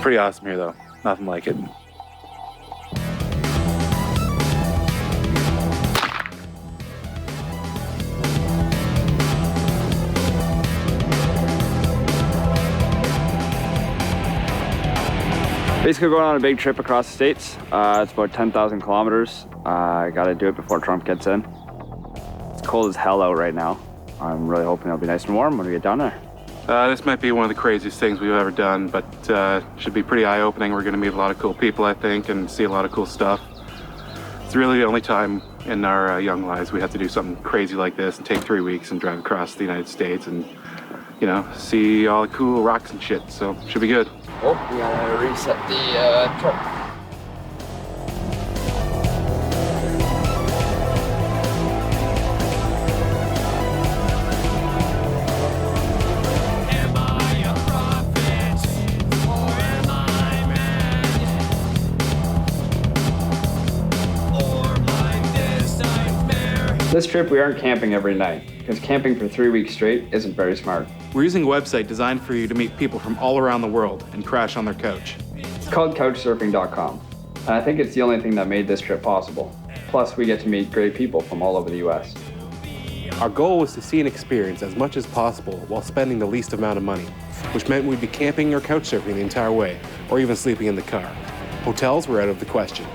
pretty awesome here though, nothing like it. Basically going on a big trip across the states. It's about 10,000 kilometers. I gotta do it before Trump gets in. It's cold as hell out right now. I'm really hoping it'll be nice and warm when we get down there. This might be one of the craziest things we've ever done, but should be pretty eye-opening. We're gonna meet a lot of cool people, I think, and see a lot of cool stuff. It's really the only time in our young lives we have to do something crazy like this and take 3 weeks and drive across the United States and, you know, see all the cool rocks and shit, so should be good. Oh, we gotta reset the truck. This trip we aren't camping every night, because camping for 3 weeks straight isn't very smart. We're using a website designed for you to meet people from all around the world and crash on their couch. It's called couchsurfing.com, and I think it's the only thing that made this trip possible. Plus, we get to meet great people from all over the US. Our goal was to see and experience as much as possible while spending the least amount of money, which meant we'd be camping or couch surfing the entire way, or even sleeping in the car. Hotels were out of the question.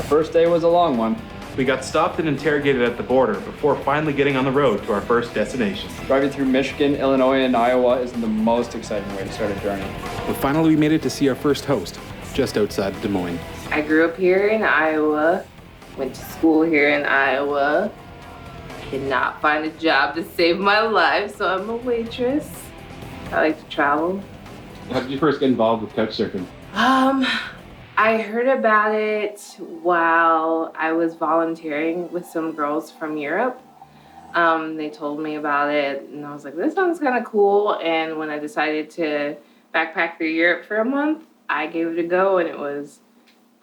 First day was a long one. We got stopped and interrogated at the border before finally getting on the road to our first destination. Driving through Michigan, Illinois, and Iowa isn't the most exciting way to start a journey. But finally we made it to see our first host, just outside Des Moines. I grew up here in Iowa, went to school here in Iowa, did not find a job to save my life, so I'm a waitress. I like to travel. How did you first get involved with couch surfing? I heard about it while I was volunteering with some girls from Europe. They told me about it and I was like, this sounds kind of cool. And when I decided to backpack through Europe for a month, I gave it a go and it was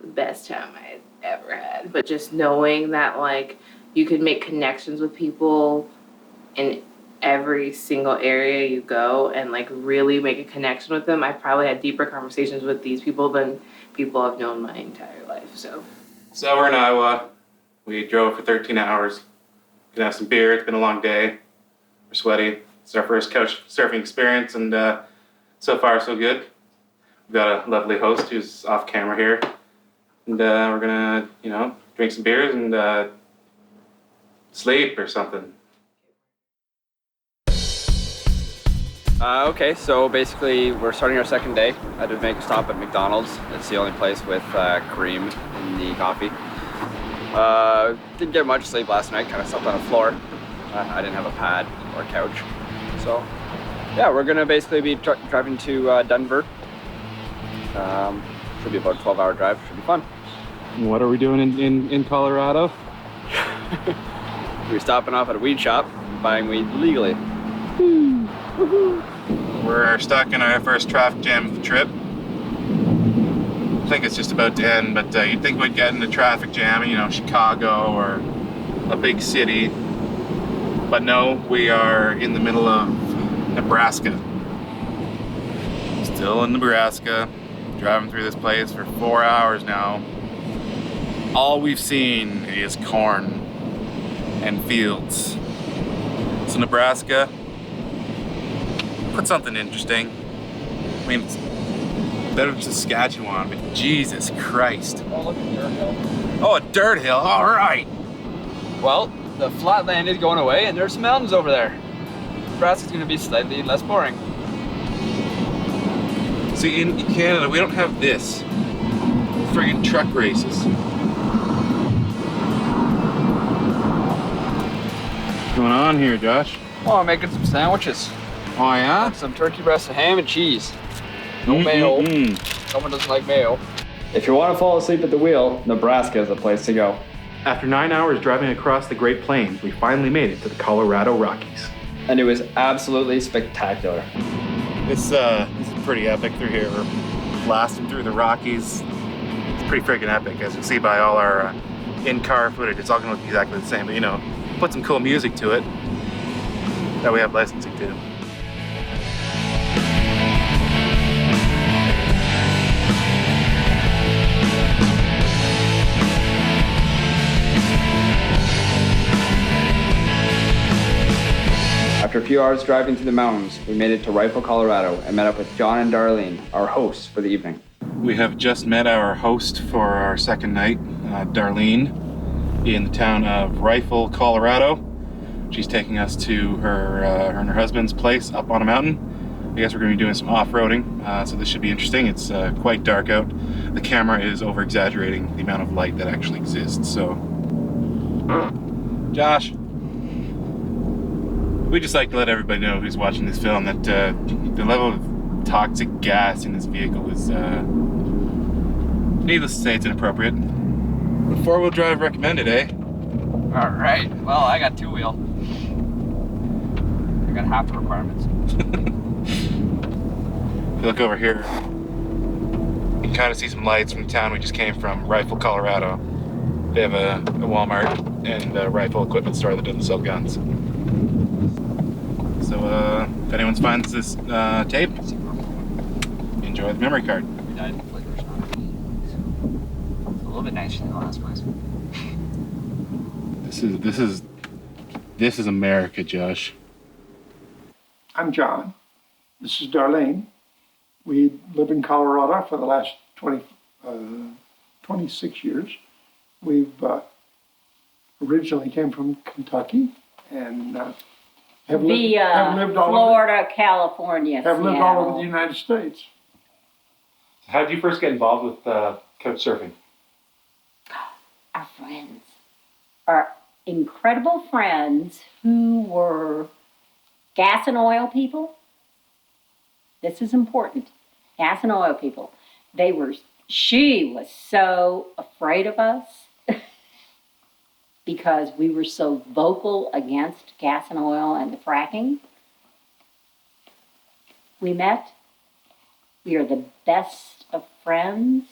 the best time I had ever had. But just knowing that like you could make connections with people in every single area you go and like really make a connection with them. I probably had deeper conversations with these people than people I've known my entire life, so we're in Iowa. We drove for 13 hours. Gonna have some beer. It's been a long day. We're sweaty. It's our first couch surfing experience, and so far so good. We've got a lovely host who's off camera here, and we're gonna, you know, drink some beers and sleep or something. Okay, so basically we're starting our second day. I had to make a stop at McDonald's. It's the only place with cream in the coffee. Didn't get much sleep last night, kind of slept on the floor. I didn't have a pad or a couch. So yeah, we're gonna basically be driving to Denver. Should be about a 12-hour drive, should be fun. What are we doing in Colorado? We're stopping off at a weed shop, buying weed legally. We're stuck in our first traffic jam of the trip. I think it's just about to end, but you'd think we'd get in the traffic jam, you know, Chicago or a big city. But no, we are in the middle of Nebraska. Still in Nebraska, driving through this place for 4 hours now. All we've seen is corn and fields. So Nebraska, put something interesting. I mean, it's better than Saskatchewan, but Jesus Christ. Oh, look at dirt hill. Oh, a dirt hill, all right. Well, the flat land is going away and there's some mountains over there. Nebraska's gonna be slightly less boring. See, in Canada, we don't have this. Friggin' truck races. What's going on here, Josh? Oh, I'm making some sandwiches. Oh, yeah? Some turkey breast and ham and cheese. No mayo. Someone doesn't like mayo. If you want to fall asleep at the wheel, Nebraska is the place to go. After 9 hours driving across the Great Plains, we finally made it to the Colorado Rockies. And it was absolutely spectacular. This is pretty epic through here. We're blasting through the Rockies. It's pretty freaking epic, as you can see by all our in-car footage. It's all gonna look exactly the same, but you know, put some cool music to it that we have licensing to. few hours driving through the mountains, we made it to Rifle, Colorado, and met up with John and Darlene, our hosts for the evening. We have just met our host for our second night, Darlene, in the town of Rifle, Colorado. She's taking us to her and her husband's place up on a mountain. I guess we're going to be doing some off-roading, so this should be interesting. It's quite dark out. The camera is over-exaggerating the amount of light that actually exists, so... Josh, we'd just like to let everybody know who's watching this film that the level of toxic gas in this vehicle is, needless to say, it's inappropriate. But four-wheel drive recommended, eh? All right. Well, I got two-wheel. I got half the requirements. If you look over here, you can kind of see some lights from the town we just came from, Rifle, Colorado. They have a Walmart and a rifle equipment store that doesn't sell guns. So if anyone finds this tape, enjoy the memory card. It's a little bit nicer than the last place. This is America, Josh. I'm John. This is Darlene. We live in Colorado for the last 26 years. We've originally came from Kentucky and have lived all Florida, California, have lived all over the Seattle. United States. How did you first get involved with couch surfing? Our friends, our incredible friends who were gas and oil people. This is important. Gas and oil people. She was so afraid of us because we were so vocal against gas and oil and the fracking. We met. We are the best of friends.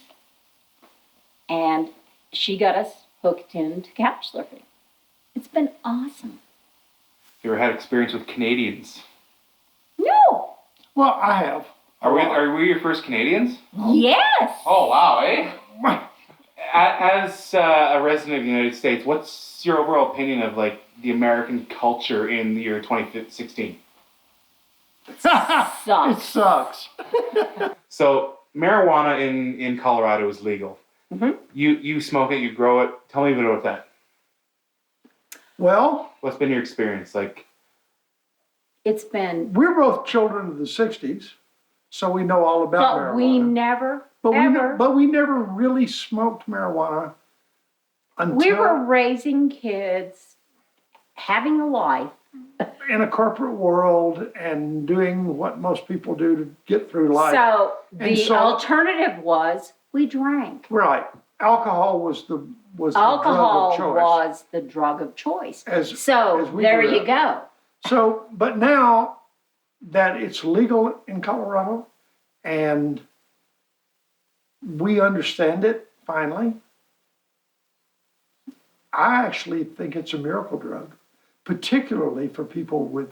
And she got us hooked into couch surfing. It's been awesome. You ever had experience with Canadians? No. Well, I have. Are we your first Canadians? Yes. Oh wow, eh? As a resident of the United States, what's your overall opinion of like the American culture in the year 2016? It Sucks. sucks. So marijuana in Colorado is legal. Mm-hmm. You smoke it, you grow it. Tell me a bit about that. Well, What's been your experience like? It's been, we're both children of the 60s, so we know all about but marijuana. we never, ever. We never really smoked marijuana until We were raising kids, having a life. in a corporate world and doing what most people do to get through life. So And the so- alternative was we drank. Right. Alcohol was the Alcohol drug of choice. was the drug of choice. As So we there grew you up. go. So, but now that it's legal in Colorado and we understand it finally, I actually think it's a miracle drug, particularly for people with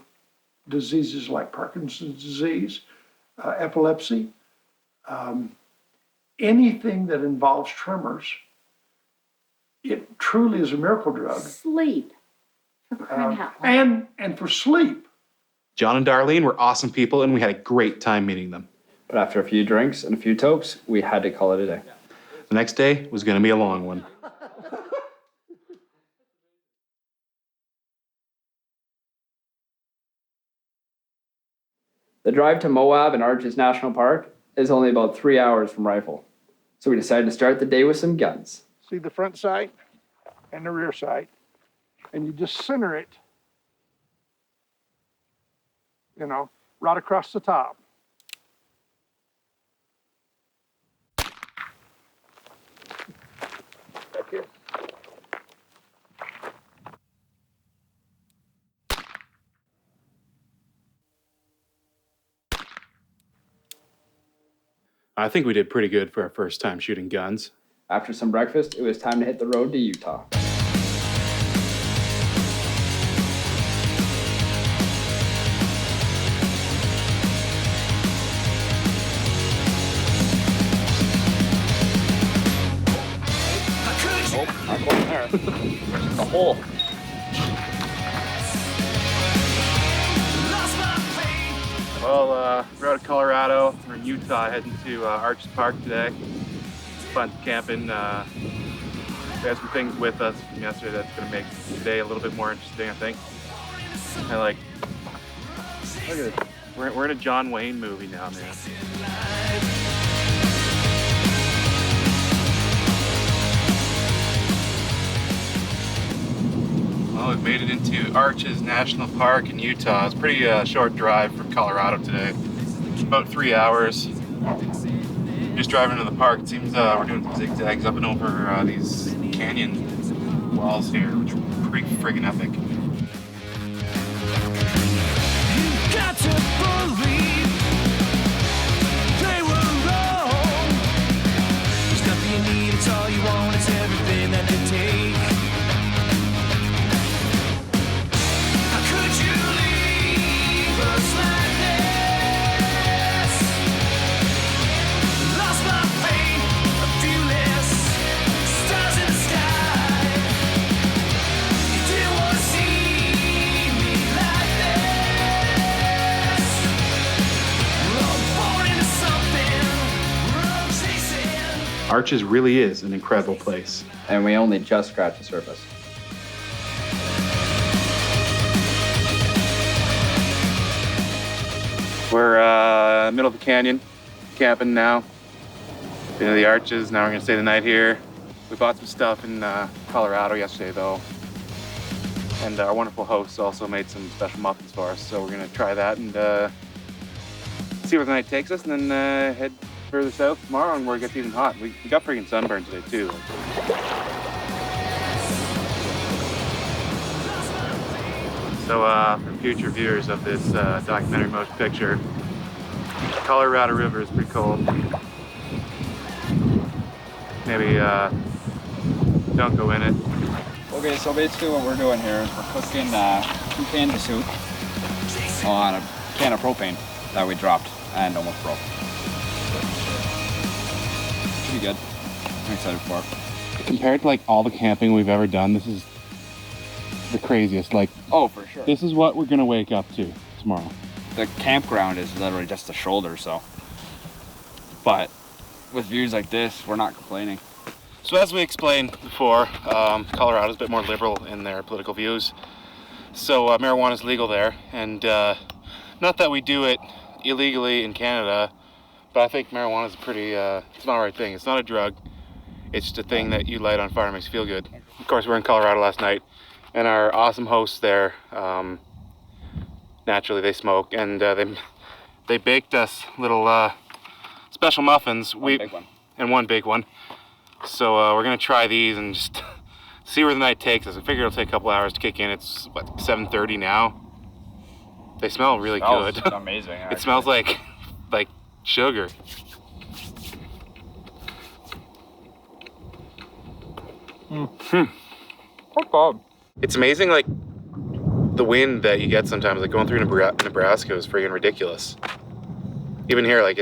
diseases like Parkinson's disease, epilepsy, anything that involves tremors. It truly is a miracle drug. Sleep. For crying out loud. And for sleep. John and Darlene were awesome people, and we had a great time meeting them. But after a few drinks and a few tokes, we had to call it a day. The next day was going to be a long one. The drive to Moab and Arches National Park is only about 3 hours from Rifle. So we decided to start the day with some guns. See the front sight and the rear sight, and you just center it, right across the top. Back here. I think we did pretty good for our first time shooting guns. After some breakfast, it was time to hit the road to Utah. Oh, not going there. The hole. Well, we're out of Colorado. We're in Utah, heading to Arches Park today. Fun camping. We have some things with us from yesterday that's going to make today a little bit more interesting, I think. Look at this. We're in a John Wayne movie now, man. Well, we've made it into Arches National Park in Utah. It's a pretty short drive from Colorado today. About 3 hours. Just driving into the park, it seems we're doing some zigzags up and over these canyon walls here, which are pretty friggin' epic. You've got to believe they were wrong. There's nothing you need, it's all you want, it's everything that they take. How could you leave us like this? Lost my faith, a few less stars in the sky. You didn't want to see me like this. We're all born into something, we're all chasing. Arches really is an incredible place. And we only just scratched the surface. We're middle of the canyon, camping now. Been to the Arches, now we're gonna stay the night here. We bought some stuff in Colorado yesterday though. And our wonderful host also made some special muffins for us, so we're gonna try that and see where the night takes us, and then head further south tomorrow and where it gets even hot. We got freaking sunburn today too. So for future viewers of this documentary motion picture, the Colorado River is pretty cold. Maybe don't go in it. Okay, so basically what we're doing here is we're cooking 2 cans of soup on a can of propane that we dropped and almost broke. Pretty good. I'm excited for it. Compared to like all the camping we've ever done, this is the craziest. Like, Oh, for sure. this is what we're gonna wake up to tomorrow. The campground is literally just a shoulder, so. But with views like this, we're not complaining. So as we explained before, Colorado's a bit more liberal in their political views. So marijuana is legal there, and not that we do it illegally in Canada, but I think marijuana is it's not a right thing. It's not a drug. It's just a thing that you light on fire and makes you feel good. Of course, we were in Colorado last night, and our awesome hosts there, naturally they smoke, and they baked us little special muffins. One big one. And one big one. So we're gonna try these and just see where the night takes us. I figure it'll take a couple hours to kick in. It's what, 7:30 now. They smell really Smells good. amazing. It smells like sugar. It's amazing, like the wind that you get sometimes, like going through Nebraska is freaking ridiculous. Even here, like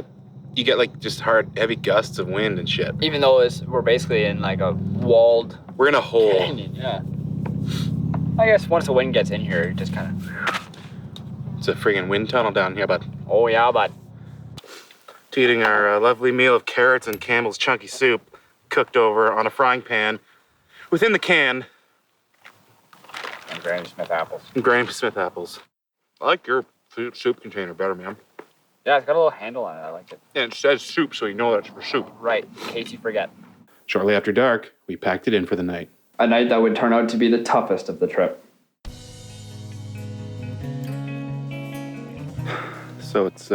you get like just hard, heavy gusts of wind and shit. Even though we're basically in like a walled We're in a hole. canyon, yeah. I guess once the wind gets in here, it just kind of. It's a freaking wind tunnel down here, bud. Oh yeah, but. To eating our lovely meal of carrots and Campbell's chunky soup, cooked over on a frying pan within the can. And Granny Smith apples. And Granny Smith apples. I like your soup container better, man. Yeah, it's got a little handle on it. I like it. Yeah, it says soup, so you know that's for soup. Right, in case you forget. Shortly after dark, we packed it in for the night. A night that would turn out to be the toughest of the trip. So it's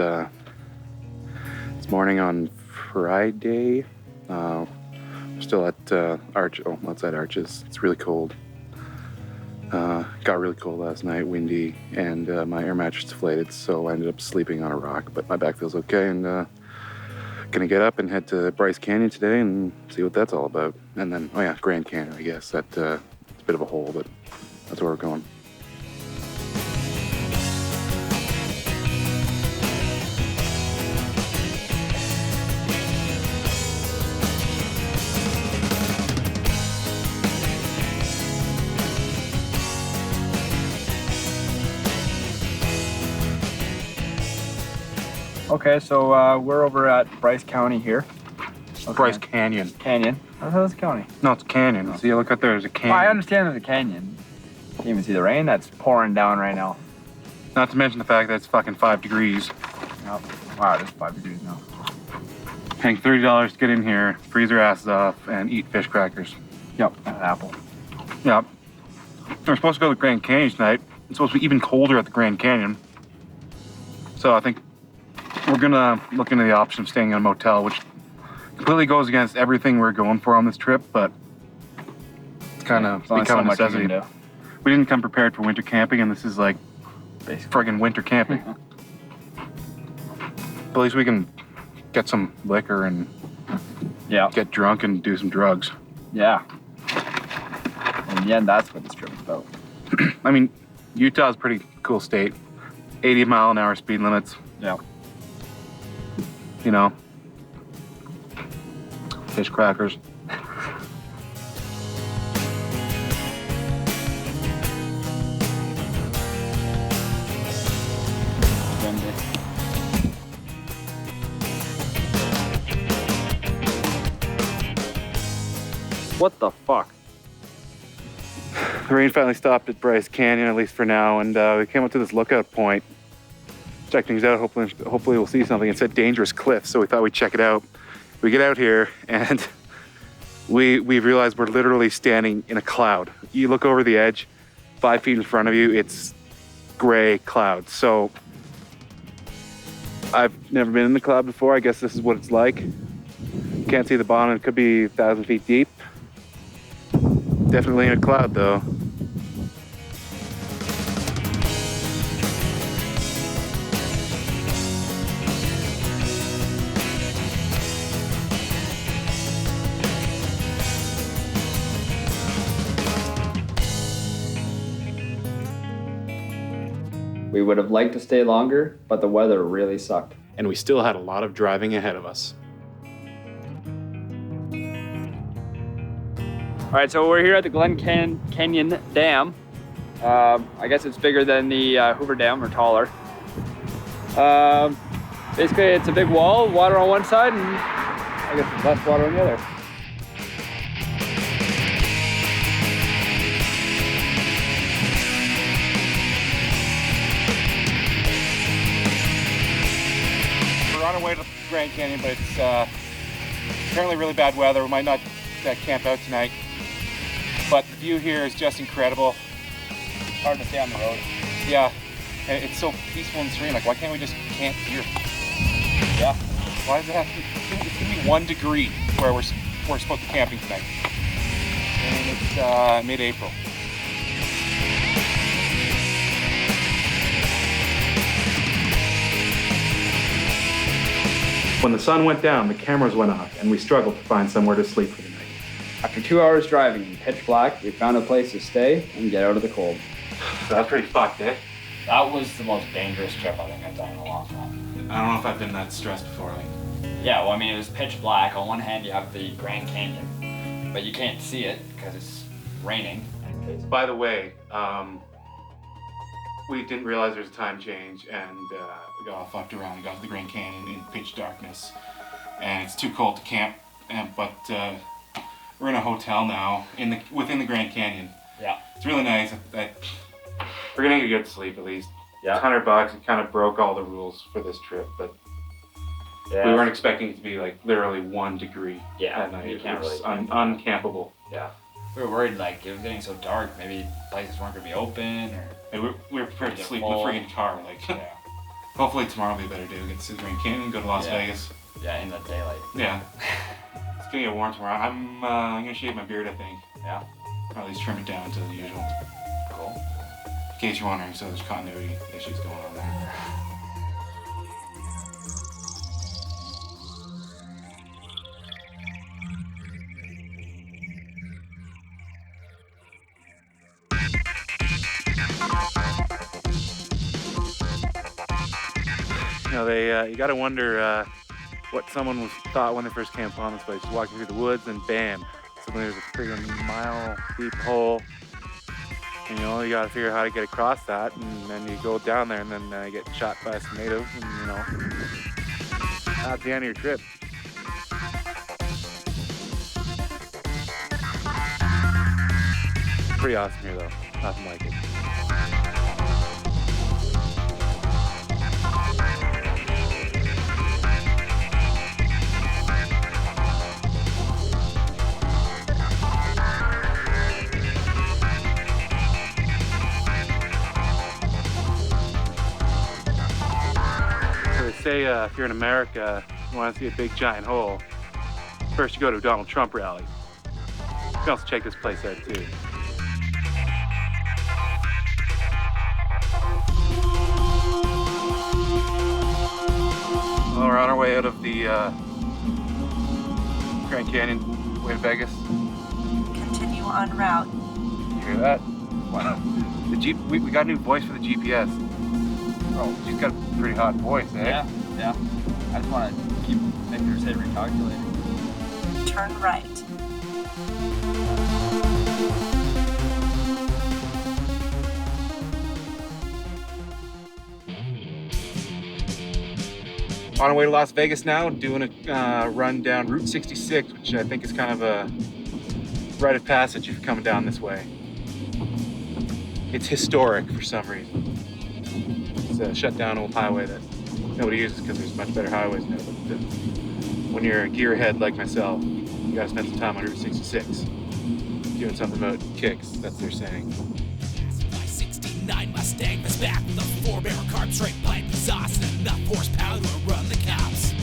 morning on Friday. We're still at outside Arches. It's really cold. Got really cold last night, windy, and my air mattress deflated, so I ended up sleeping on a rock, but my back feels okay, and gonna get up and head to Bryce Canyon today and see what that's all about. And then, oh yeah, Grand Canyon, I guess. It's a bit of a hole, but that's where we're going. Okay, so we're over at Bryce County here. Okay. Bryce Canyon. Canyon. I thought it was county. No, it's a canyon. See, look out there. There's a canyon. Well, I understand there's a canyon. Can't even see the rain that's pouring down right now. Not to mention the fact that it's fucking 5 degrees. Yep. Wow, it is 5 degrees now. Paying $30 to get in here, freeze our asses off, and eat fish crackers. Yep, and an apple. Yep. We're supposed to go to the Grand Canyon tonight. It's supposed to be even colder at the Grand Canyon. So I think we're gonna look into the option of staying in a motel, which completely goes against everything we're going for on this trip, but it's kind of become a necessity. We didn't come prepared for winter camping, and this is like friggin' winter camping. But at least we can get some liquor and get drunk and do some drugs. Yeah. In the end, that's what this trip is about. I mean, Utah's a pretty cool state. 80-mile-an-hour speed limits. Yeah. You know, fish crackers. What the fuck? The rain finally stopped at Bryce Canyon, at least for now, and we came up to this lookout point. Check things out. Hopefully we'll see something. It said dangerous cliffs, so we thought we'd check it out. We get out here, and we realized we're literally standing in a cloud. You look over the edge, 5 feet in front of you, it's gray clouds. So I've never been in the cloud before. I guess this is what it's like. Can't see the bottom. It could be 1,000 feet deep. Definitely in a cloud, though. We would have liked to stay longer, but the weather really sucked. And we still had a lot of driving ahead of us. All right, so we're here at the Canyon Dam. I guess it's bigger than the Hoover Dam, or taller. Basically, it's a big wall, water on one side, and I guess there's less water on the other. We're on our way to the Grand Canyon, but it's apparently really bad weather. We might not camp out tonight. But the view here is just incredible. It's hard to stay on the road. Yeah, and it's so peaceful and serene. Like, why can't we just camp here? Yeah. Why does it have to be? It's gonna be 1 degree where we're supposed to be camping tonight. And it's mid-April. When the sun went down, the cameras went off, and we struggled to find somewhere to sleep for the night. After 2 hours driving in pitch black, we found a place to stay and get out of the cold. That's pretty fucked, eh? That was the most dangerous trip I think I've done in a long time. I don't know if I've been that stressed before. Like, Yeah, well, I mean, it was pitch black. On one hand, you have the Grand Canyon, but you can't see it because it's raining. by the way, we didn't realize there's a time change, and we got all fucked around. We got to the Grand Canyon in pitch darkness, and it's too cold to camp. But we're in a hotel now within the Grand Canyon. Yeah. It's really nice that we're getting a good sleep at least. Yeah. $100. It kind of broke all the rules for this trip, but we weren't expecting it to be like literally 1 degree at night. You can't It's really uncampable. Yeah. We were worried like it was getting so dark, maybe places weren't gonna be open or. And we were prepared to sleep in the full. friggin' car. Like, Yeah. hopefully tomorrow will be a better day. We get to see the Grand Canyon, go to Las Yeah. Vegas. Yeah, in the daylight. Yeah. It's gonna get warm tomorrow. I'm gonna shave my beard, I think. Yeah. Or at least trim it down to the usual. Cool. In case you're wondering, so there's continuity issues going on there. You know, you gotta wonder what someone thought when they first came upon this place. Just walking through the woods and bam, suddenly there's a friggin' mile deep hole. And, you know, you gotta figure out how to get across that, and then you go down there and then get shot by some natives, and you know, How's the end of your trip? Pretty awesome here though. Nothing like it. So they say if you're in America, you want to see a big giant hole, first you go to a Donald Trump rally. You can also check this place out too. Well, we're on our way out of the Grand Canyon, way to Vegas. Continue en route. You hear that? Wow. We got a new voice for the GPS. Oh, she's got a pretty hot voice, eh? Yeah. I just want to keep making her say recalculating. Turn right. On our way to Las Vegas now, doing a run down Route 66, which I think is kind of a rite of passage if you're coming down this way. It's historic for some reason. It's a shut down old highway that nobody uses because there's much better highways now. But when you're a gearhead like myself, you gotta spend some time on Route 66. Doing something about kicks, that's what they're saying. My 69 Mustang was back with a 4-barrel carb straight pipe exhaust and enough horsepower to run the cops.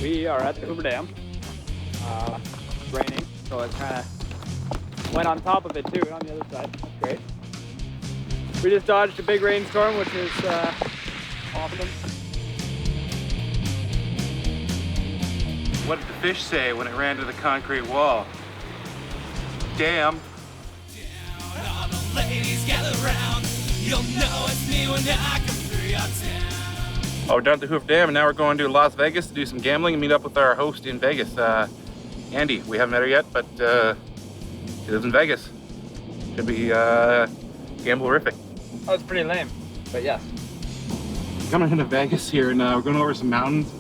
We are at the Hoover Dam. It's raining, so it kind of went on top of it too, and on the other side. That's great. We just dodged a big rainstorm, which is awesome. What did the fish say when it ran to the concrete wall? Damn. Down, all the ladies gather round. You'll know it's me when I come through your town. Oh, we're done at the Hoover Dam, and now we're going to Las Vegas to do some gambling and meet up with our host in Vegas, Andy. We haven't met her yet, but she lives in Vegas. Should be gamblerific. Oh, it's pretty lame, but yes. Coming into Vegas here, and we're going over some mountains,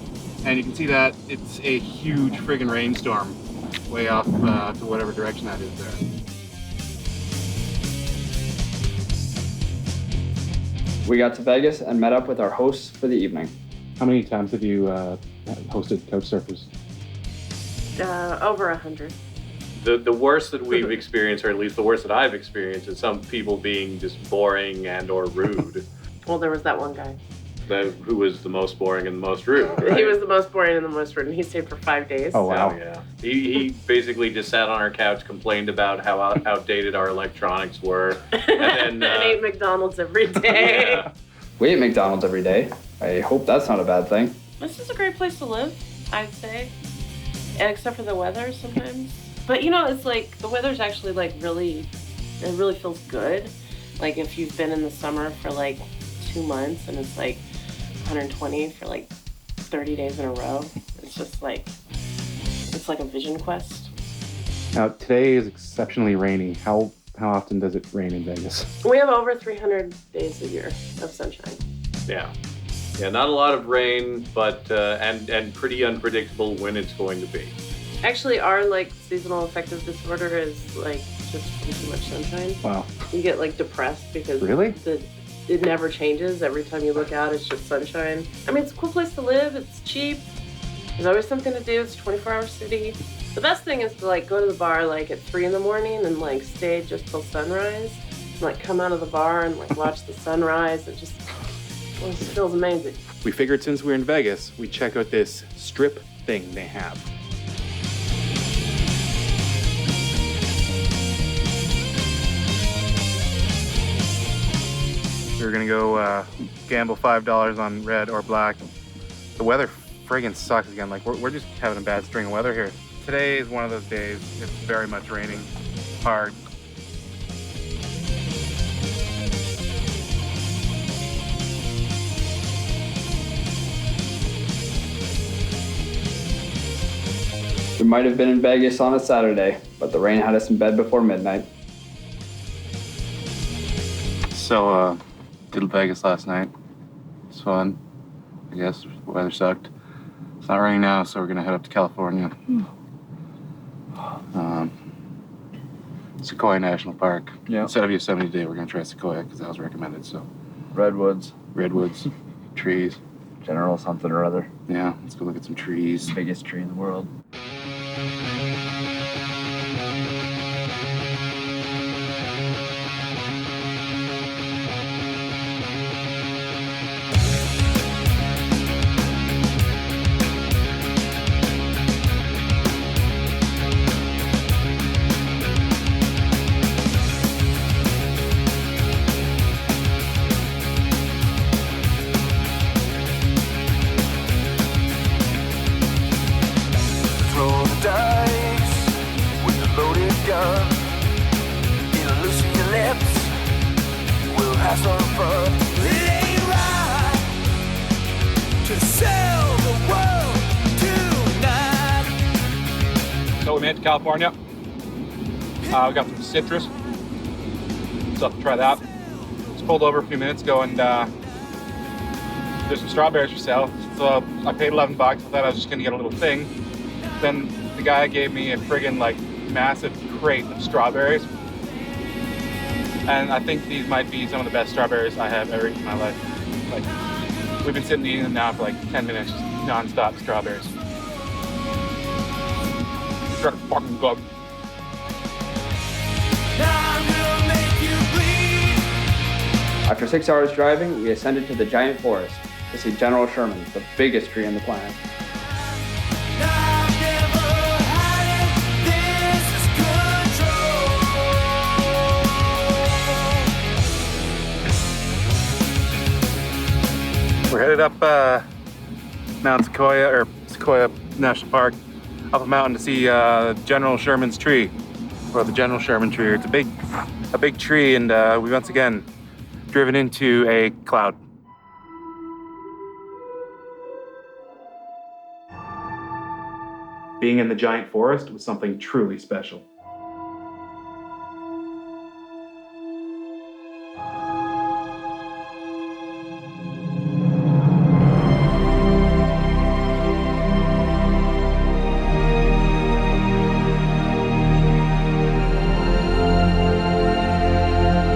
and you can see that it's a huge friggin' rainstorm way off to whatever direction that is there. We got to Vegas and met up with our hosts for the evening. How many times have you hosted couch surfers? Over 100. The worst that we've experienced, or at least the worst that I've experienced, is some people being just boring and or rude. Well, there was that one guy. Who was the most boring and the most rude, right? He was the most boring and the most rude, and he stayed for 5 days. Oh, wow. Oh, yeah. He basically just sat on our couch, complained about how outdated our electronics were, and then and ate McDonald's every day. yeah. We eat McDonald's every day. I hope that's not a bad thing. This is a great place to live, I'd say. Except for the weather sometimes. But you know, it's like the weather's actually like it really feels good. Like if you've been in the summer for like 2 months and it's like 120 for like 30 days in a row. It's just like, it's like a vision quest. Now, today is exceptionally rainy. How often does it rain in Vegas? We have over 300 days a year of sunshine. Yeah, not a lot of rain, but and pretty unpredictable when it's going to be. Actually, our like seasonal affective disorder is like just too much sunshine. Wow. You get like depressed because Really? It never changes. Every time you look out, it's just sunshine. I mean, it's a cool place to live. It's cheap. There's always something to do. It's a 24-hour city. The best thing is to like go to the bar like at 3 in the morning and like stay just till sunrise. And like come out of the bar and like watch the sunrise. It just feels amazing. We figured since we're in Vegas, we'd check out this strip thing they have. We're gonna go gamble $5 on red or black. The weather friggin' sucks again. Like we're just having a bad string of weather here. Today is one of those days. It's very much raining hard. We might have been in Vegas on a Saturday, but the rain had us in bed before midnight. So, did Vegas last night. fun. I guess the weather sucked. It's not raining now, so we're gonna head up to California. Sequoia National Park. Yeah. Instead of Yosemite today, we're gonna try Sequoia because that was recommended. So Redwoods, redwoods, trees. general something or other. Yeah, let's go look at some trees. Biggest tree in the world. Throw the dice with a loaded gun. It'll loosen your lips. We'll have some fun. It ain't right to sell the world tonight. So we made it to California. We got some citrus. So I'll try that. Just pulled over a few minutes ago and there's some strawberries for sale. So I paid $11. I thought I was just gonna get a little thing. Then the guy gave me a friggin' like massive crate of strawberries. And I think these might be some of the best strawberries I have ever eaten in my life. Like, we've been sitting eating them now for like 10 minutes, just non-stop strawberries. They're fucking good. I'm gonna make you bleed. After 6 hours driving, we ascended to the giant forest to see General Sherman, the biggest tree on the planet. I've never had it. This is control. We're headed up Mount Sequoia, or Sequoia National Park, up a mountain to see General Sherman's tree, or the General Sherman tree. It's a big tree, and we once again driven into a cloud. Being in the giant forest was something truly special.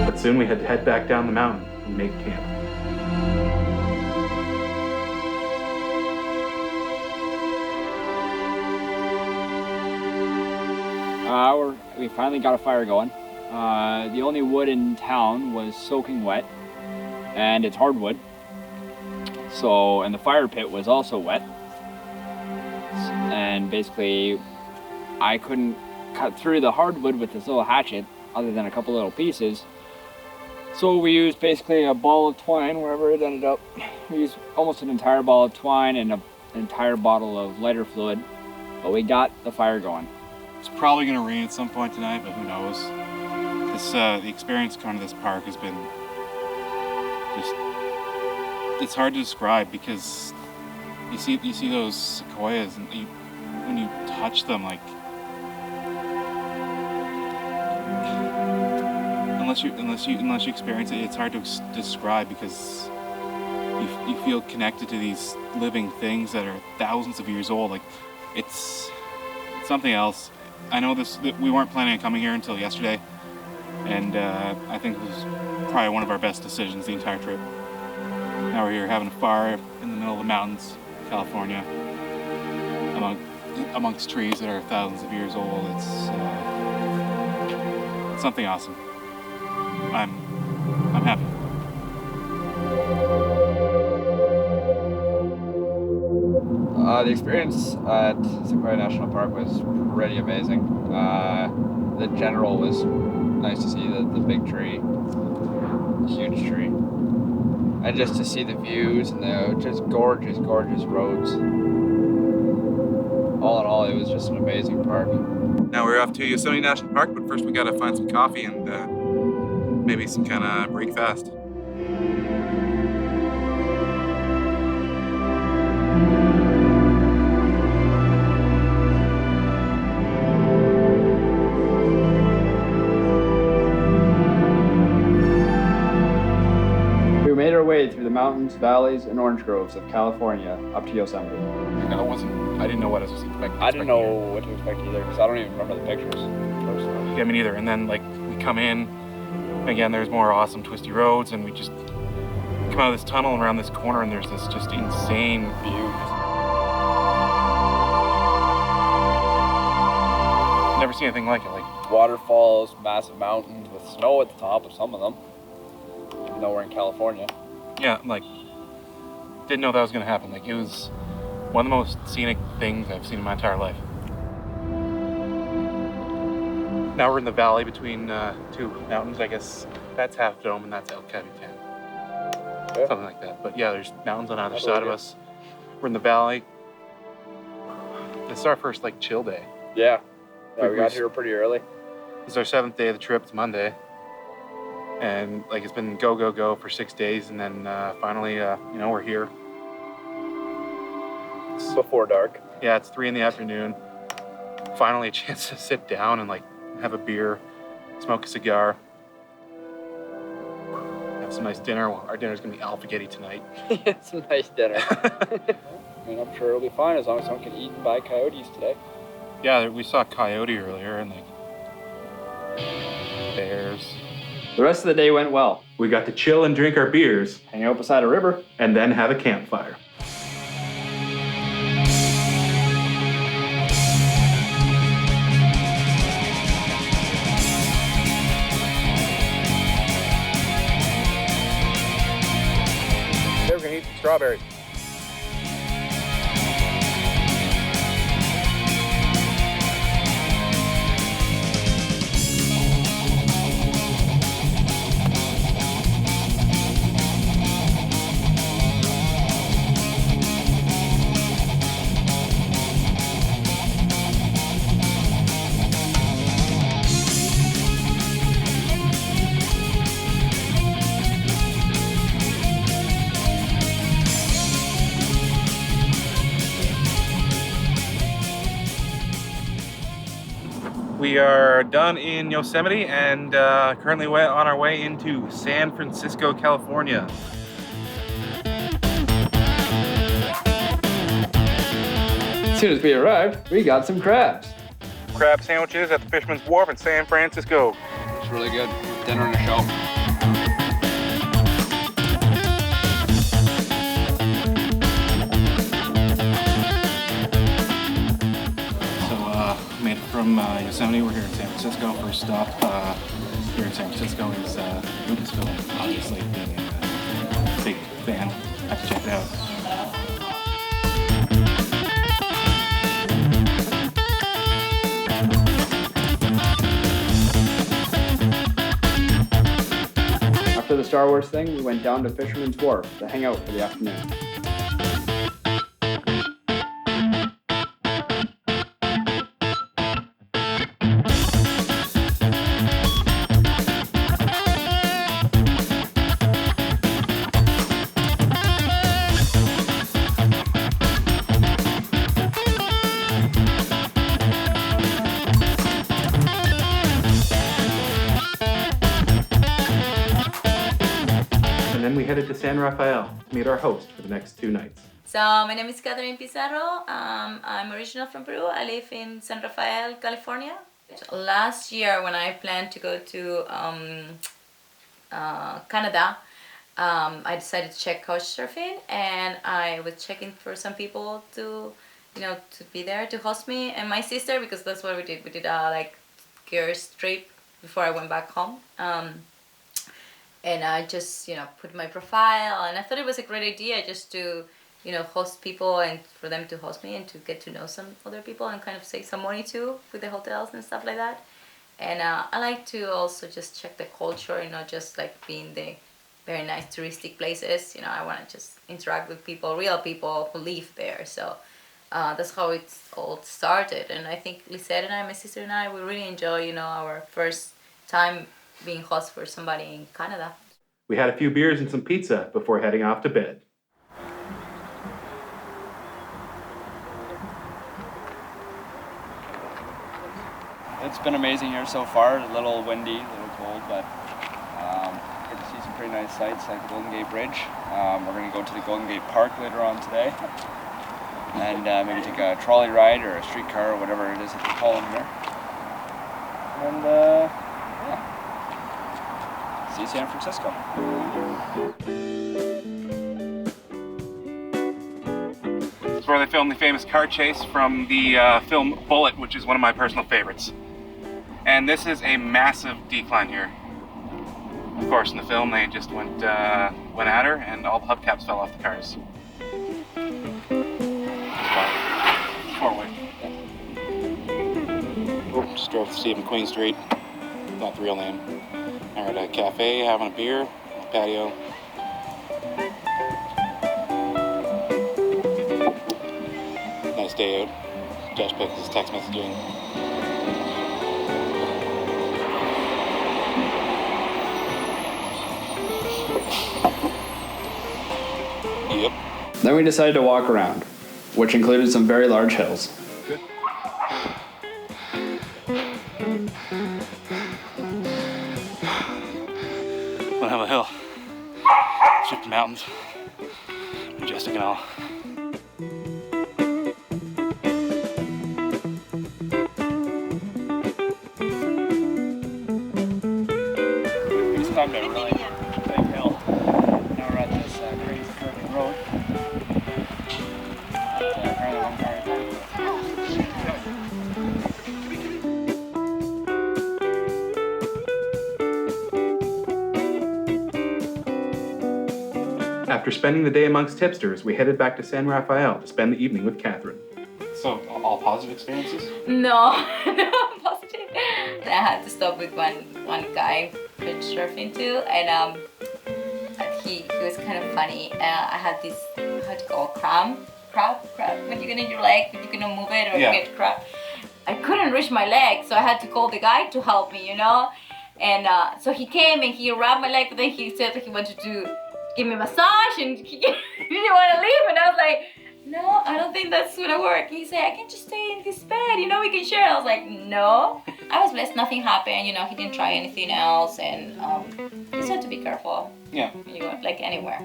But soon we had to head back down the mountain and make camp. We finally got a fire going. The only wood in town was soaking wet, and it's hardwood. So, and the fire pit was also wet. And basically, I couldn't cut through the hardwood with this little hatchet, other than a couple little pieces. So we used basically a ball of twine, wherever it ended up. We used almost an entire ball of twine and an entire bottle of lighter fluid, but we got the fire going. It's probably going to rain at some point tonight, but who knows. The experience coming to this park has been just, it's hard to describe because you see those sequoias and when you touch them, like, unless you experience it, it's hard to describe because you feel connected to these living things that are thousands of years old. Like, it's something else. I know we weren't planning on coming here until yesterday, and I think it was probably one of our best decisions the entire trip. Now we're here having a fire in the middle of the mountains, California, amongst trees that are thousands of years old. It's something awesome. I'm happy. The experience at Sequoia National Park was pretty amazing. The general was nice to see, the big tree, the huge tree. And just to see the views and the just gorgeous, gorgeous roads. All in all, it was just an amazing park. Now we're off to Yosemite National Park, but first we gotta find some coffee and maybe some kind of break fast. We made our way through the mountains, valleys, and orange groves of California up to Yosemite. I didn't know what I was expecting. I didn't know what to expect either, because I don't even remember the pictures. Personally. Yeah, me neither. And then like we come in, again, there's more awesome twisty roads, and we just come out of this tunnel and around this corner, and there's this just insane view. Never seen anything like it. Like Waterfalls, massive mountains with snow at the top of some of them, even though we're in California. yeah, like didn't know that was gonna happen. Like it was one of the most scenic things I've seen in my entire life. Now we're in the valley between two mountains. I guess that's Half Dome and that's El Capitan. Yeah. Something like that. But yeah, there's mountains on either That's side of really us. We're in the valley. This is our first like chill day. Yeah. Yeah, we got We've- here pretty early. This is our 7th day of the trip. It's Monday. And like it's been go, go, go for 6 days. And then finally, we're here. Before dark. Yeah, it's 3 in the afternoon. Finally a chance to sit down and like have a beer, smoke a cigar, have some nice dinner. Well, our dinner's gonna be alphagetti tonight. It's a nice dinner. I mean, I'm sure it'll be fine as long as I don't get eaten by coyotes today. Yeah, we saw a coyote earlier and like bears. The rest of the day went well. We got to chill and drink our beers Hang out beside a river. and then have a campfire. They were gonna eat some strawberries. We are done in Yosemite and currently on our way into San Francisco, California. As soon as we arrived, we got some crabs. Crab sandwiches at the Fisherman's Wharf in San Francisco. It's really good. Dinner and a show. So made it from Yosemite. We're here in San Francisco. First stop here in San Francisco is Lucasfilm. Obviously, being a big fan, have to check it out. After the Star Wars thing, we went down to Fisherman's Wharf to hang out for the afternoon. And then we headed to San Rafael to meet our host for the next 2 nights. So my name is Catherine Pizarro. I'm original from Peru. I live in San Rafael, California. Last year when I planned to go to Canada, I decided to check couchsurfing, and I was checking for some people to be there to host me and my sister, because that's what we did. We did a like girls trip before I went back home. And I just, put my profile, and I thought it was a great idea just to, host people and for them to host me and to get to know some other people and kind of save some money too with the hotels and stuff like that. And I like to also just check the culture and not just like being the very nice touristic places. I want to just interact with people, real people who live there. So that's how it all started. And I think Lisette and I, my sister and I, we really enjoy, our first time being host for somebody in Canada. We had a few beers and some pizza before heading off to bed. It's been amazing here so far. A little windy, a little cold, but get to see some pretty very nice sights like the Golden Gate Bridge. We're going to go to the Golden Gate Park later on today. And maybe take a trolley ride or a streetcar or whatever it is that they call them here. And yeah, see San Francisco. It's where they filmed the famous car chase from the film Bullet, which is one of my personal favorites. And this is a massive decline here. Of course, in the film, they just went at her, and all the hubcaps fell off the cars. Forward. Just drove to Steve McQueen Street. Not the real name. We're at a cafe having a beer, on the patio. Nice day out. Josh Pickles is text messaging. Yep. Then we decided to walk around, which included some very large hills. Good. One hell of a hill. Shifting mountains. Majestic and all. We just climbed a really big hill. Now we're at this crazy curving road. Apparently one car is After spending the day amongst tipsters, we headed back to San Rafael to spend the evening with Catherine. So, all positive experiences? No, no, positive. And I had to stop with one guy couch surfing too, and he was kind of funny. I had this, how do you call it, crab, when you're gonna your leg, but you cannot move it or Yeah. you get crab. I couldn't reach my leg, so I had to call the guy to help me, you know. And so he came and he rubbed my leg, but then he said that he wanted to give me a massage and he didn't want to leave, and I was like, no, I don't think that's gonna work. He said, I can just stay in this bed, you know, we can share. I was like, no. I was blessed, nothing happened, you know, he didn't try anything else, and you just have to be careful. Yeah. When you go, like, anywhere.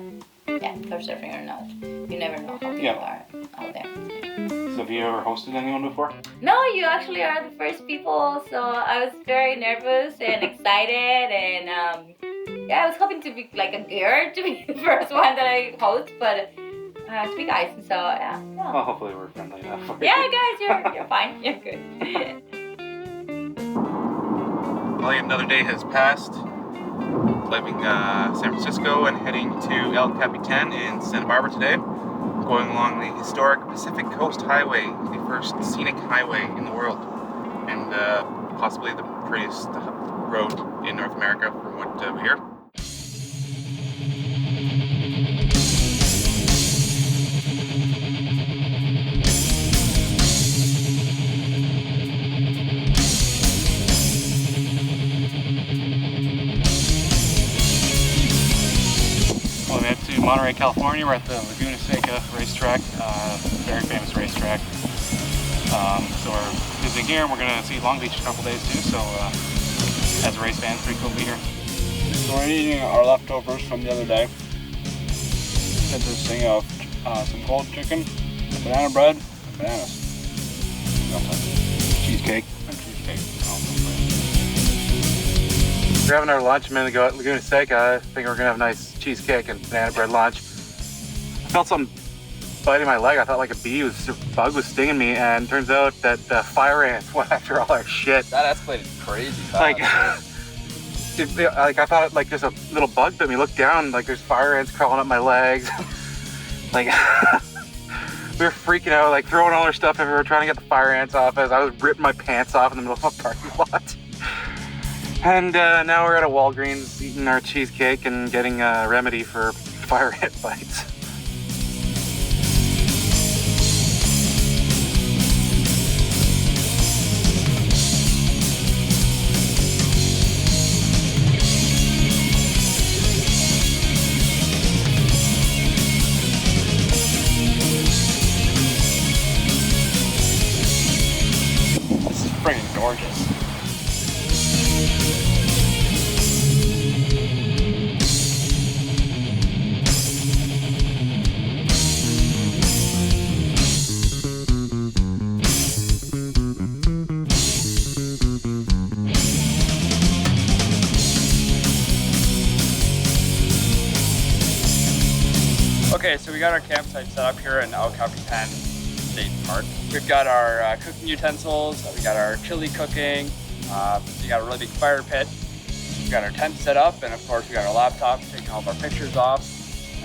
Yeah, couch surfing or not. You never know how people are out there. So have you ever hosted anyone before? No, you actually are the first people, so I was very nervous and excited, and yeah, I was hoping to be like a girl to be the first one that I host, but to be guys, so yeah. Well, hopefully we're friendly enough for you. Yeah, guys, you're fine. You're good. Well, yet another day has passed. Leaving San Francisco and heading to El Capitan in Santa Barbara today. Going along the historic Pacific Coast Highway, the first scenic highway in the world, and possibly the prettiest road in North America from what we hear. Well, we head to Monterey, California. We're at the Laguna Seca racetrack, very famous racetrack. So we're visiting here, and we're going to see Long Beach in a couple days too. So as a race fan, it's pretty cool to be here. So we're eating our leftovers from the other day, consisting of some cold chicken, banana bread, and bananas. Cheesecake. And cheesecake. We're having our lunch a minute ago at Laguna Seca. I think we're going to have a nice cheesecake and banana bread lunch. I felt something biting my leg. I thought like a bug was stinging me, and turns out that fire ants went after all our shit. That escalated crazy fast. Like I thought like just a little bug bit me. Look down, like there's fire ants crawling up my legs. Like we were freaking out, like throwing all our stuff everywhere, trying to get the fire ants off as I was ripping my pants off in the middle of a parking lot. And now we're at a Walgreens eating our cheesecake and getting a remedy for fire ant bites. This is friggin' gorgeous. Okay, so we got our campsite set up here in El Capitan State Park. We've got our cooking utensils, we got our chili cooking, we got a really big fire pit, we got our tent set up, and of course we got our laptop, taking all of our pictures off,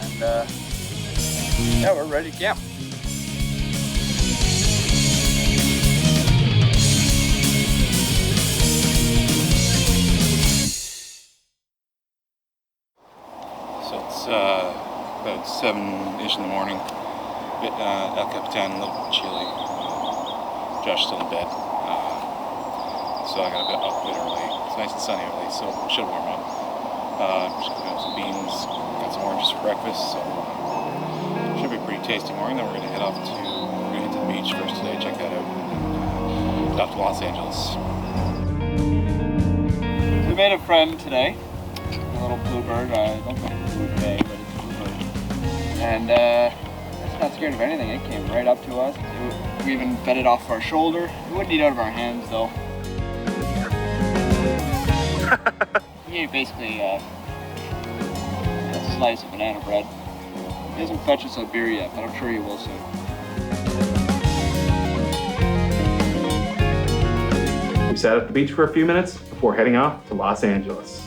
and yeah, we're ready to camp. So it's about 7-ish in the morning. El Capitan, a little chilly. Josh's still in bed. So I got a bit up a bit early. It's nice and sunny early, so it should warm up. Just gonna have some beans, got some oranges for breakfast, so should be a pretty tasty morning. Then we're gonna head to the beach first today, check that out, and head off to Los Angeles. So we made a friend today, a little bluebird. I don't know if it's blue today, but it's a bluebird. And it's not scared of anything. It came right up to us. We even fed it off our shoulder. It wouldn't eat out of our hands though. He ate basically a slice of banana bread. He hasn't fetched us a beer yet, but I'm sure he will soon. We sat at the beach for a few minutes before heading off to Los Angeles,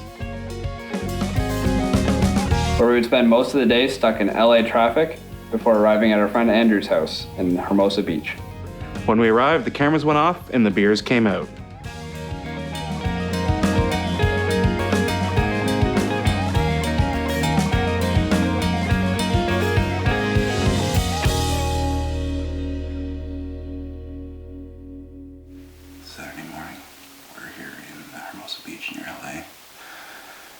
Where we would spend most of the day stuck in LA traffic before arriving at our friend Andrew's house in Hermosa Beach. When we arrived, the cameras went off and the beers came out. Saturday morning, we're here in Hermosa Beach near LA.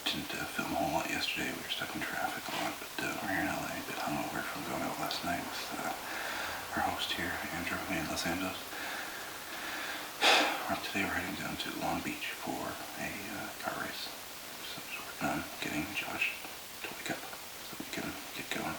Didn't film a whole lot yesterday, we were stuck in traffic a lot, but we're here in LA, a bit hungover from going out last night with our host here, Andrew, in Los Angeles. Today we're heading down to Long Beach for a car race. So just working on getting Josh to wake up so we can get going.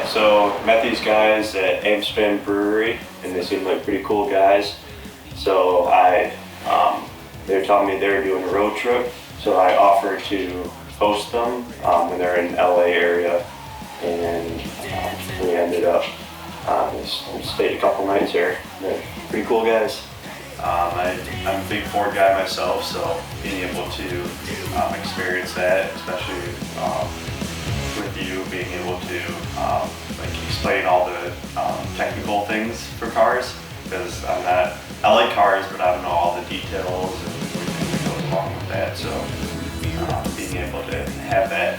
So met these guys at Amsterdam Brewery, and they seemed like pretty cool guys. So they were telling me they were doing a road trip, so I offered to host them when they're in LA area, and we ended up we stayed a couple nights here. They're pretty cool guys. I'm a big Ford guy myself, so being able to experience that, especially with you being able to explain all the technical things for cars, because I like cars, but I don't know all the details and everything that goes along with that. So being able to have that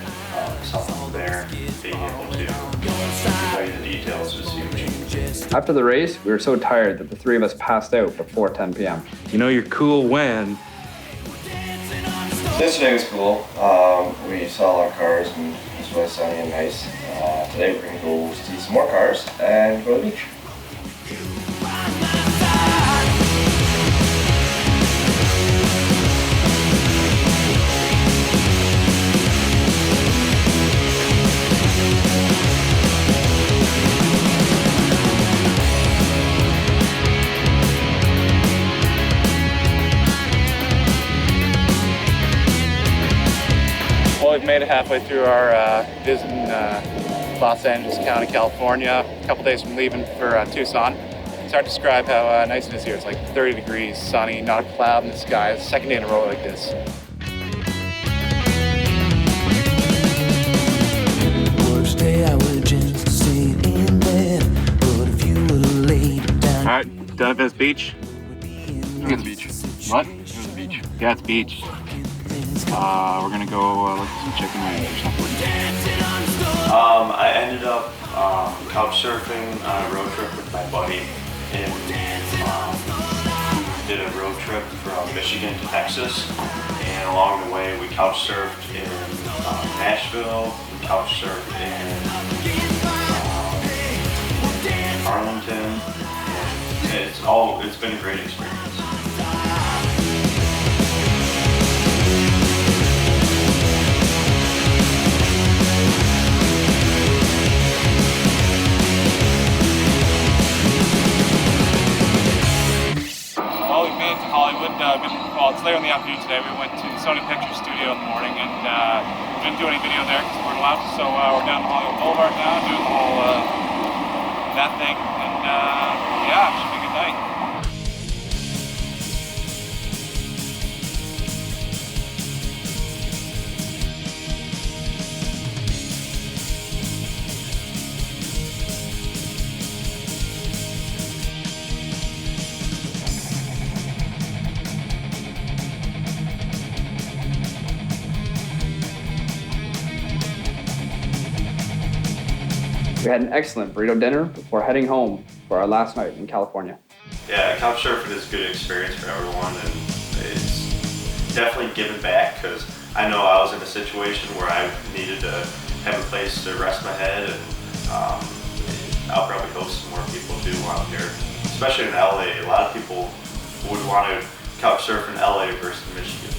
someone there, being able to tell you the details is huge. After the race, we were so tired that the three of us passed out before 10 p.m. You know you're cool when Yesterday was cool. We saw a lot of cars and it was really sunny and nice. Today we're going to go see some more cars and go to the beach. Well, we've made it halfway through our visit in Los Angeles County, California. A couple days from leaving for Tucson. It's hard to describe how nice it is here. It's like 30 degrees, sunny, not a cloud in the sky. It's the second day in a row like this. Worst day I would just stay in bed, but if you would lay down. All right, done at this beach. Look at the beach. What? Here's the beach. Yeah, it's beach. We're gonna go look at some chicken wings or something. I ended up couch surfing on a road trip with my buddy, and we did a road trip from Michigan to Texas, and along the way we couch surfed in Nashville, we couch surfed in Arlington, and it's been a great experience. Well, we've made it to Hollywood. It's later in the afternoon today. We went to the Sony Pictures studio in the morning and didn't do any video there because we weren't allowed to. So we're down the Hollywood Boulevard now, doing the whole that thing, and yeah, it should be a good night. We had an excellent burrito dinner before heading home for our last night in California. Yeah, couch surfing is a good experience for everyone, and it's definitely giving back because I know I was in a situation where I needed to have a place to rest my head, and I'll probably host some more people too while I'm here, especially in LA. A lot of people would want to couch surf in LA versus Michigan.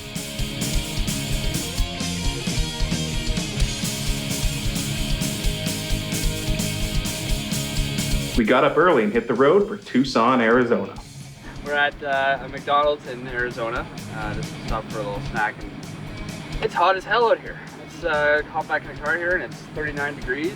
We got up early and hit the road for Tucson, Arizona. We're at a McDonald's in Arizona, just to stop for a little snack, and it's hot as hell out here. Let's hop back in the car here, and it's 39 degrees.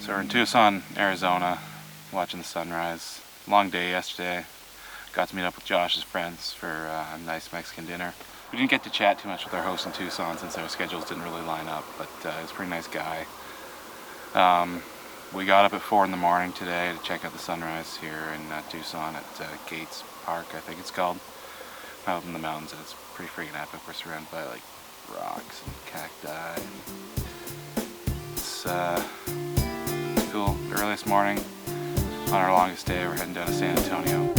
So we're in Tucson, Arizona, watching the sunrise. Long day yesterday. Got to meet up with Josh's friends for a nice Mexican dinner. We didn't get to chat too much with our host in Tucson since our schedules didn't really line up, but he's a pretty nice guy. We got up at 4 in the morning today to check out the sunrise here in Tucson at Gates Park, I think it's called. Out in the mountains, and it's pretty freaking epic. We're surrounded by like rocks and cacti. It's cool. The earliest morning on our longest day, we're heading down to San Antonio.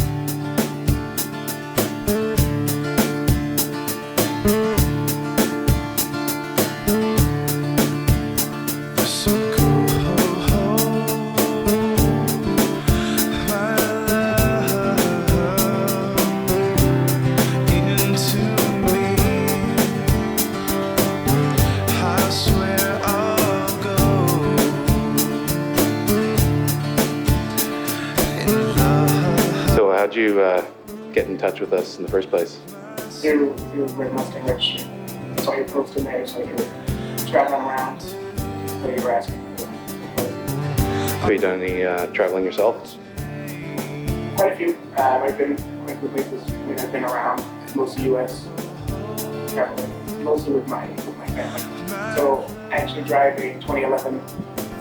How'd you get in touch with us in the first place? Through Red Mustang Registry. Saw your post in there, so you were traveling around. So you were asking for. Have you done any traveling yourself? Quite a few. I've been quite a few places. I mean, I've been around most of the U.S. traveling, mostly with my family. So I actually drive a 2011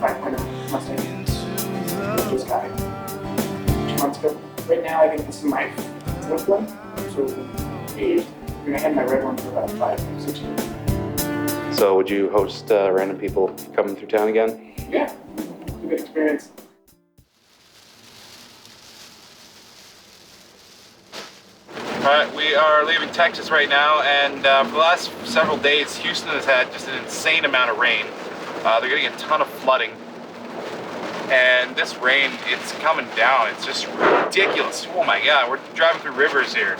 5.0 Mustang. Just got it 2 months ago. Right now, I think this is my 4th one. So I'm gonna have my red one for about 5 or 6 years. So would you host random people coming through town again? Yeah, it's a good experience. Alright, we are leaving Texas right now, and for the last several days, Houston has had just an insane amount of rain. They're getting a ton of flooding. And this rain, it's coming down. It's just ridiculous. Oh my God, we're driving through rivers here.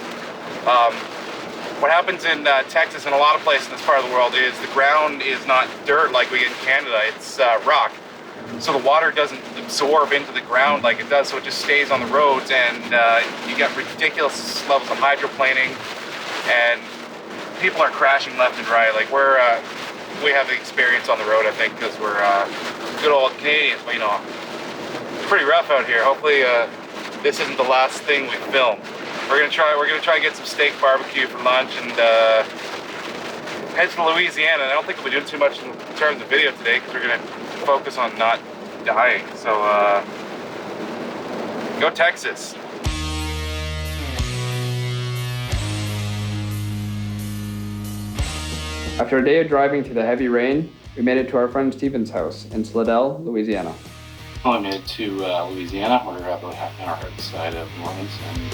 What happens in Texas and a lot of places in this part of the world is the ground is not dirt like we get in Canada, it's rock. So the water doesn't absorb into the ground like it does, so it just stays on the roads, and you get ridiculous levels of hydroplaning, and people are crashing left and right. Like we have the experience on the road, I think, because we're good old Canadians, but you know, it's pretty rough out here. Hopefully this isn't the last thing we film. We're gonna try and get some steak barbecue for lunch and head to Louisiana. I don't think we'll be doing too much in terms of video today because we're gonna focus on not dying. So, go Texas. After a day of driving through the heavy rain, we made it to our friend Steven's house in Slidell, Louisiana. Well, I made it to Louisiana. We're about half an hour outside of New Orleans, and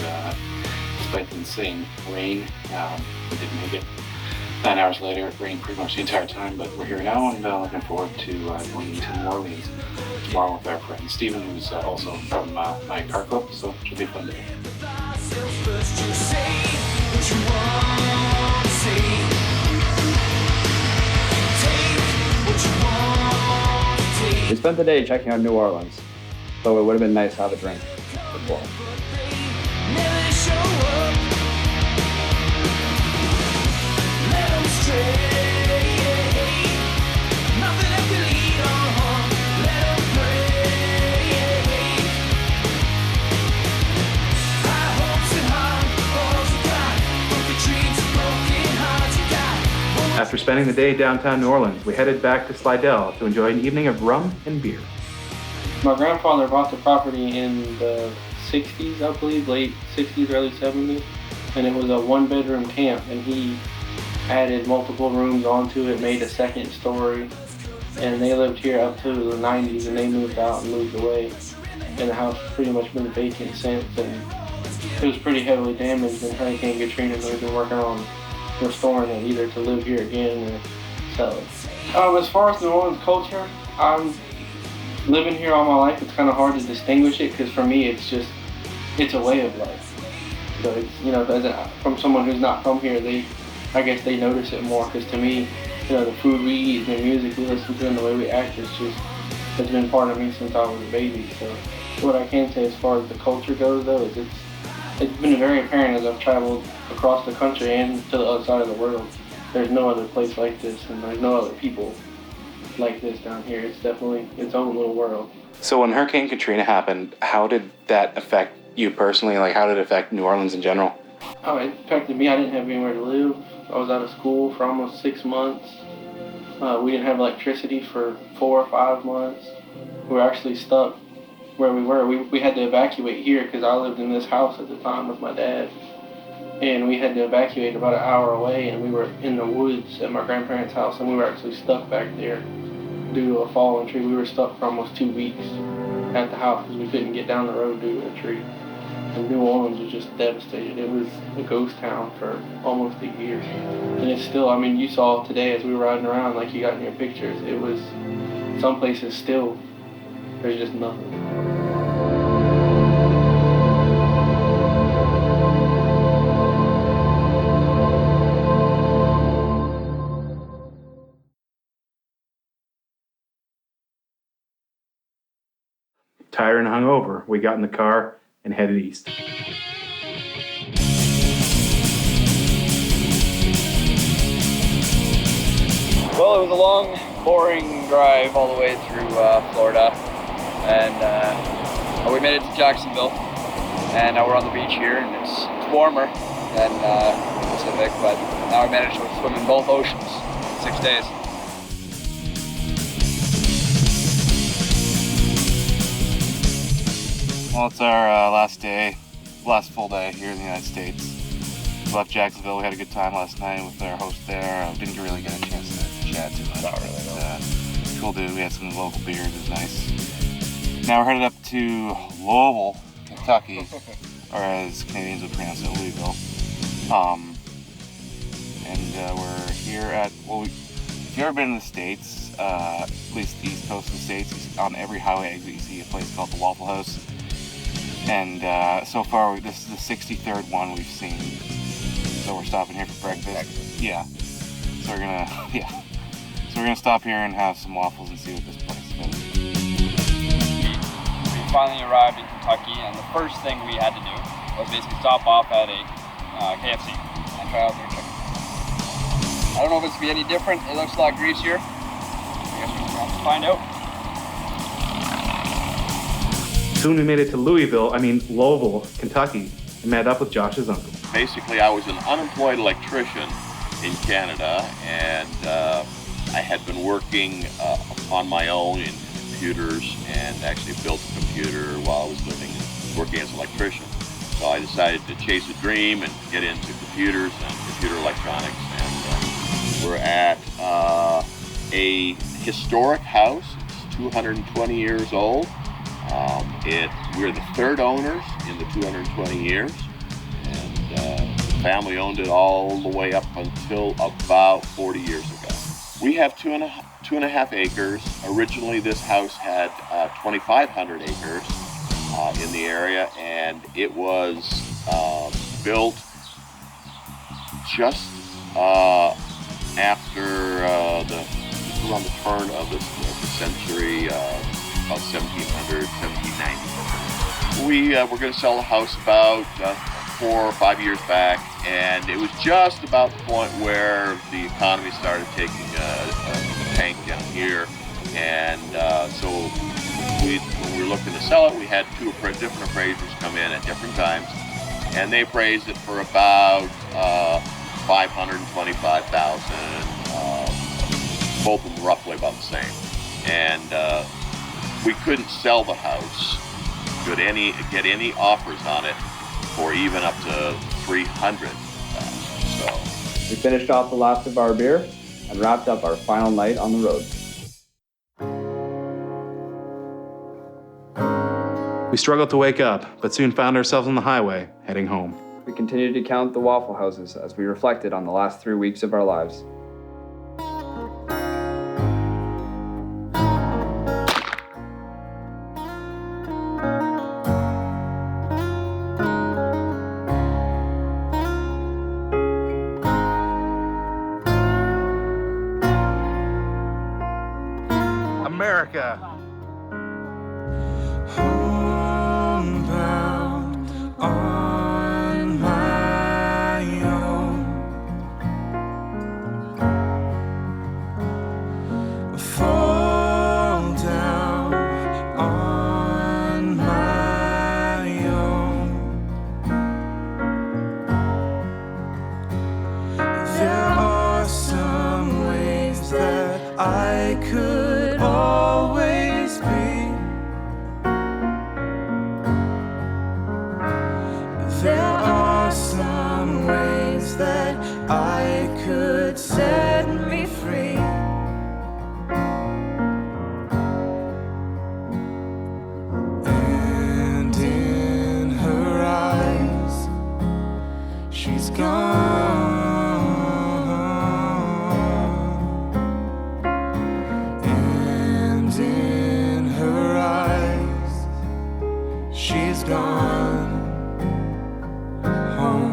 despite the insane rain, we did make it. 9 hours later, it rained pretty much the entire time, but we're here now, and looking forward to going to New Orleans tomorrow with our friend Steven, who's also from my car club, so it should be a fun day. We spent the day checking out New Orleans, so it would have been nice to have a drink before. After spending the day downtown New Orleans, we headed back to Slidell to enjoy an evening of rum and beer. My grandfather bought the property in the 60s, I believe, late 60s, early 70s, and it was a one-bedroom camp, and he added multiple rooms onto it, made a second story, and they lived here up to the 90s, and they moved out and moved away, and the house has pretty much been vacant since, and it was pretty heavily damaged in Hurricane Katrina, and we've been working on restoring it, either to live here again or sell it. As far as New Orleans culture, I'm living here all my life. It's kind of hard to distinguish it because for me, it's a way of life. So it's, from someone who's not from here, I guess they notice it more because to me, the food we eat, the music we listen to, and the way we act has been part of me since I was a baby. So what I can say as far as the culture goes, though, is it's been very apparent as I've traveled across the country and to the other side of the world. There's no other place like this, and there's no other people like this down here. It's definitely its own little world. So when Hurricane Katrina happened, how did that affect you personally? Like, how did it affect New Orleans in general? Oh, it affected me. I didn't have anywhere to live. I was out of school for almost 6 months. We didn't have electricity for 4 or 5 months. We were actually stuck where we were. We had to evacuate here because I lived in this house at the time with my dad. And we had to evacuate about an hour away, and we were in the woods at my grandparents' house, and we were actually stuck back there due to a fallen tree. We were stuck for almost 2 weeks at the house because we couldn't get down the road due to a tree. And New Orleans was just devastated. It was a ghost town for almost a year. And it's still, you saw today as we were riding around, like you got in your pictures, it was, some places still, there's just nothing. Tired and hungover, we got in the car and headed east. Well, it was a long, boring drive all the way through Florida, and we made it to Jacksonville, and now we're on the beach here, and it's warmer than the Pacific, but now we managed to swim in both oceans in 6 days. Well, it's our last full day here in the United States. We left Jacksonville. We had a good time last night with our host there. Didn't really get a chance to chat too much. Not really, no. Cool dude. We had some local beers. It was nice. Now we're headed up to Louisville, Kentucky, or as Canadians would pronounce it, Louisville. And we're here at, if you've ever been in the States, at least the east coast of the States, on every highway exit you see a place called the Waffle House. And so far, this is the 63rd one we've seen. So we're stopping here for breakfast. Yeah. So we're gonna stop here and have some waffles and see what this place is. We finally arrived in Kentucky, and the first thing we had to do was basically stop off at a KFC and try out their chicken. I don't know if it's gonna be any different. It looks a lot greasier. I guess we're gonna have to find out. Soon we made it to Louisville, Kentucky, and met up with Josh's uncle. Basically, I was an unemployed electrician in Canada, and I had been working on my own in computers and actually built a computer while I was working as an electrician. So I decided to chase a dream and get into computers and computer electronics. And we're at a historic house. It's 220 years old. We're the third owners in the 220 years. And the family owned it all the way up until about 40 years ago. We have two and a half acres. Originally, this house had 2,500 acres in the area, and it was built just after around the turn of the century, about 1700, 1790. We were going to sell the house about 4 or 5 years back, and it was just about the point where the economy started taking a tank down here, and so when we were looking to sell it, we had two different appraisers come in at different times, and they appraised it for about $525,000, both of them roughly about the same, and we couldn't sell the house, get any offers on it for even up to $300,000. So we finished off the last of our beer and wrapped up our final night on the road. We struggled to wake up, but soon found ourselves on the highway, heading home. We continued to count the Waffle Houses as we reflected on the last 3 weeks of our lives. America. Homebound on my own. Fall down on my own. There are some ways that I could always be. There are some ways that I could set me free. And in her eyes, she's gone. And in her eyes, she's gone home.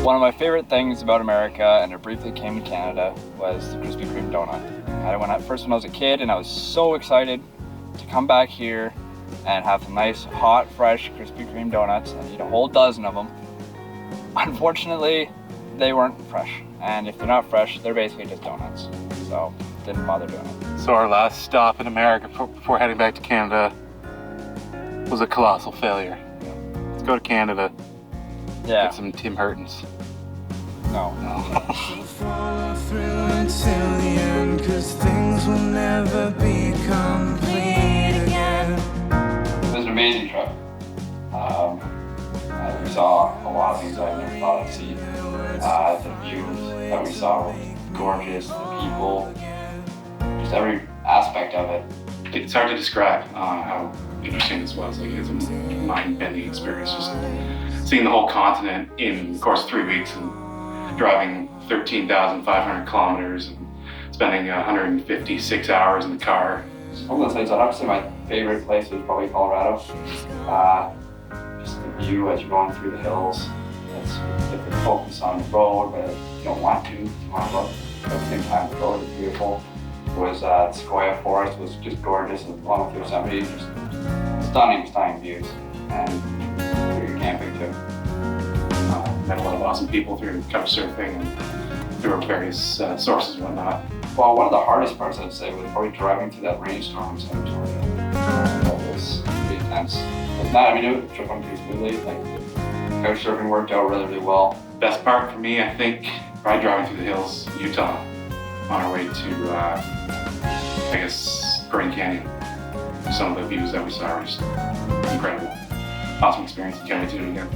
One of my favorite things about America, and it briefly came to Canada, was the Krispy Kreme donut. I had it when I was a kid, and I was so excited to come back here and have some nice, hot, fresh Krispy Kreme donuts and eat a whole dozen of them. Unfortunately, they weren't fresh, and if they're not fresh, they're basically just donuts. So, didn't bother doing it. So our last stop in America before heading back to Canada was a colossal failure. Let's go to Canada. Yeah. Get some Tim Hortons. No. Follow through until the end, 'cause things will never be complete again. It was an amazing trip. We saw a lot of things I never thought I'd see. The views that we saw were gorgeous, the people, just every aspect of it. It's hard to describe how interesting this was. Like, it's a mind-bending experience. Just seeing the whole continent in, of course, 3 weeks and driving 13,500 kilometers and spending 156 hours in the car. I'm gonna say that obviously my favorite place is probably Colorado. Just the view as you're going through the hills. It's different focus on the road, but you don't want to. You want to look. At the same time, the road is beautiful. It was Sequoia forest was just gorgeous, and along with Yosemite, just stunning views, and you're camping too. met a lot of awesome people through couch surfing and through various sources and whatnot. Well, one of the hardest parts, I'd say, was probably driving through that rainstorm in San Antonio. That was pretty intense. But not, I mean, it trip went pretty smoothly. Like, couch surfing worked out really, really well. Best part for me, I think, probably driving through the hills, Utah, on our way to, I guess, Grand Canyon. Some of the views that we saw are just incredible. Awesome experience. Can't wait to do it again.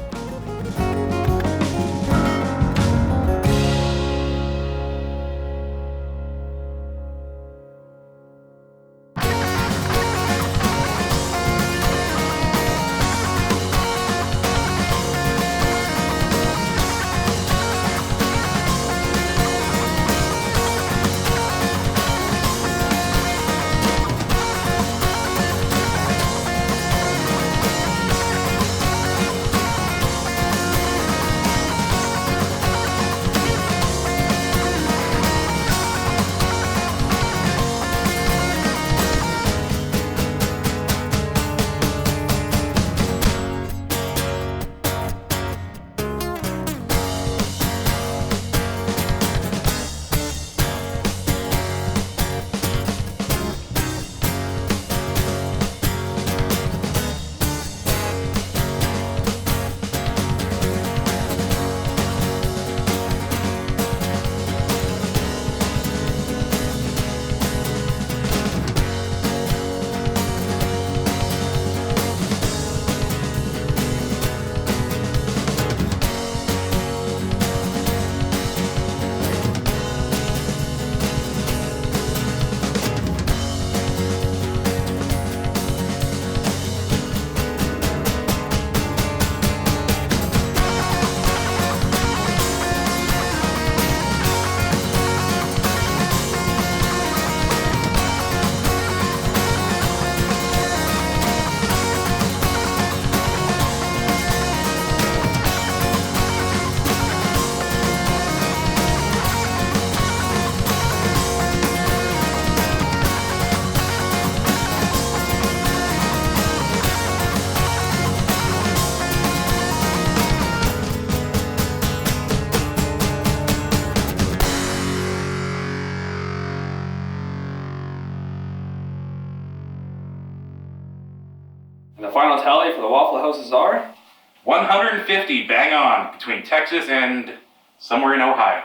And the final tally for the Waffle Houses are 150 bang on between Texas and somewhere in Ohio.